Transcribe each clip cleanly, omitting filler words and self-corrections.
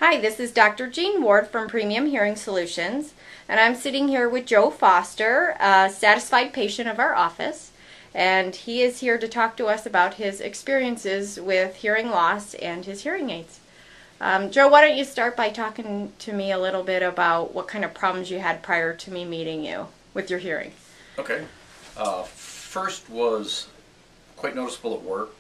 Hi, this is Dr. Jean Ward from Premium Hearing Solutions, and I'm sitting here with Joe Foster, a satisfied patient of our office, and he is here to talk to us about his experiences with hearing loss and his hearing aids. Joe, why don't you start by talking to me a little bit about what kind of problems you had prior to me meeting you with your hearing? Okay. First was quite noticeable at work.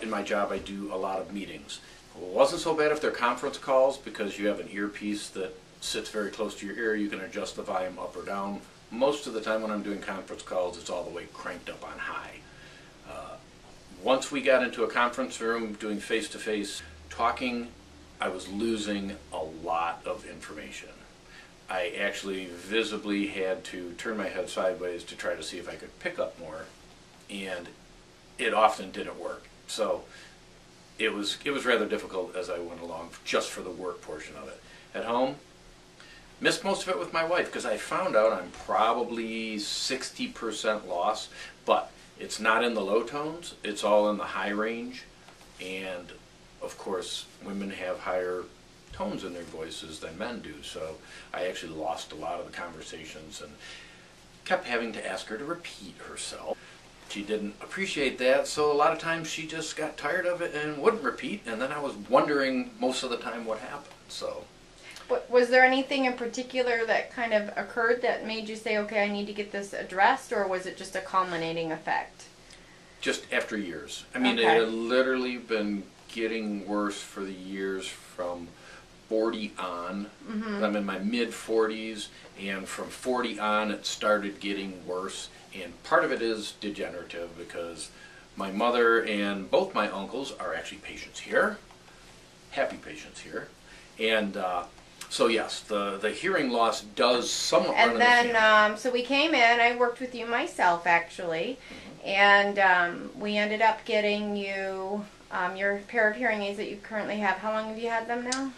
In my job I do a lot of meetings. It wasn't so bad if they're conference calls because you have an earpiece that sits very close to your ear. You can adjust the volume up or down. Most of the time when I'm doing conference calls, it's all the way cranked up on high. Once we got into a conference room doing face-to-face talking, I was losing a lot of information. I actually visibly had to turn my head sideways to try to see if I could pick up more, and it often didn't work. So it was rather difficult as I went along just for the work portion of it. At home, missed most of it with my wife because I found out I'm probably 60% loss, but it's not in the low tones, it's all in the high range, and of course women have higher tones in their voices than men do, so I actually lost a lot of the conversations and kept having to ask her to repeat herself. She didn't appreciate that, so a lot of times she just got tired of it and wouldn't repeat, and then I was wondering most of the time what happened. So, Was there anything in particular that kind of occurred that made you say, okay, I need to get this addressed, or was it just a culminating effect? just after years. I mean, Okay. it had literally been getting worse for the years from 40 on. I'm in my mid-40s, and from 40 on it started getting worse. And part of it is degenerative because my mother and both my uncles are actually patients here, happy patients here. And so yes, the hearing loss does somewhat run in the family. And then, so we came in, I worked with you myself actually, and we ended up getting you your pair of hearing aids that you currently have. How long have you had them now?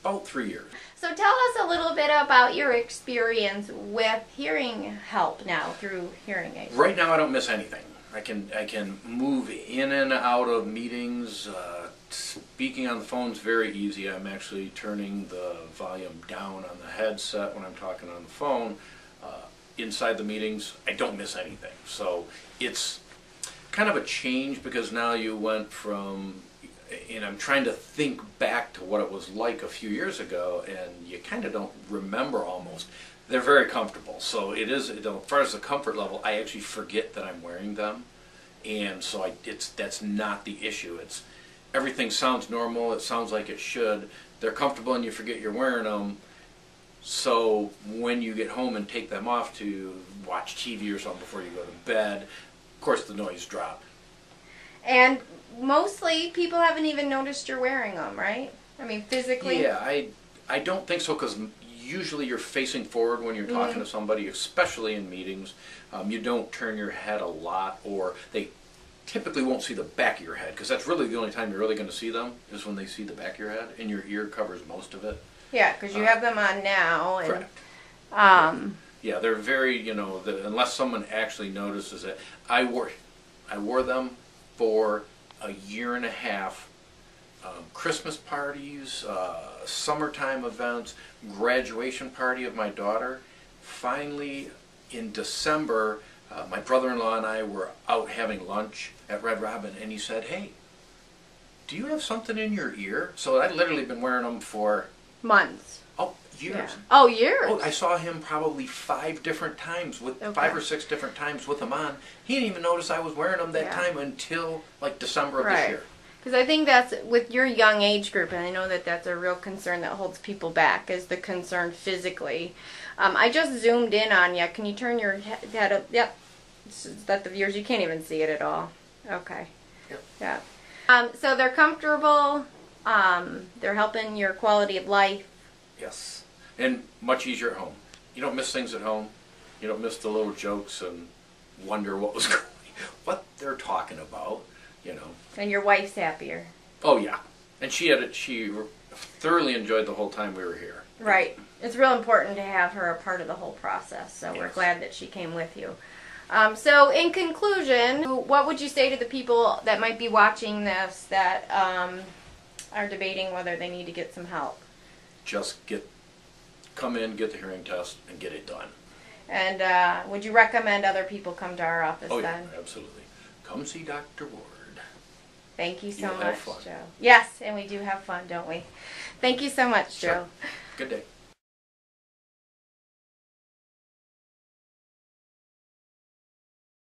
About 3 years. So tell us a little bit about your experience with hearing help now through hearing aids. Right now I don't miss anything. I can move in and out of meetings. Speaking on the phone is very easy. I'm actually turning the volume down on the headset when I'm talking on the phone. Inside the meetings, I don't miss anything. So it's kind of a change because now you went from, and I'm trying to think back to what it was like a few years ago, and you kind of don't remember almost. They're very comfortable, so it is, as far as the comfort level, I actually forget that I'm wearing them, and so that's not the issue. It's everything sounds normal, it sounds like it should, they're comfortable and you forget you're wearing them, so when you get home and take them off to watch TV or something before you go to bed, of course the noise drops. And mostly people haven't even noticed you're wearing them, right? I mean, physically? Yeah, I don't think so, because usually you're facing forward when you're talking to somebody, especially in meetings. You don't turn your head a lot, or they typically won't see the back of your head, because that's really the only time you're really going to see them, is when they see the back of your head, and your ear covers most of it. Yeah, because you have them on now. And, correct. Yeah, they're very, unless someone actually notices it. I wore them for a year and a half. Christmas parties, summertime events, graduation party of my daughter. Finally, in December, my brother-in-law and I were out having lunch at Red Robin, and he said, "Hey, do you have something in your ear?" So I'd literally been wearing them for months. Oh, years. Yeah. Oh, years? Oh, I saw him probably 5 different times, with 5 or 6 different times with them on. He didn't even notice I was wearing them that time until like December of this year. Because I think that's, with your young age group, and I know that that's a real concern that holds people back, is the concern physically. I just zoomed in on you. Can you turn your head up? Yep. Is that the viewers? You can't even see it at all. Okay. Yep. Yeah. So they're comfortable. They're helping your quality of life. Yes. And much easier at home. You don't miss things at home. You don't miss the little jokes and wonder what they're talking about. And your wife's happier. Oh yeah, and she thoroughly enjoyed the whole time we were here. Right. It's real important to have her a part of the whole process, so we're glad that she came with you. So in conclusion, what would you say to the people that might be watching this that are debating whether they need to get some help. Just come in, get the hearing test, and get it done. And would you recommend other people come to our office Oh then? yeah, absolutely. Come see Dr. Ward. Thank you so You'll much, have fun. Joe. Yes, and we do have fun, don't we? Thank you so much, Sure. Joe. Good day.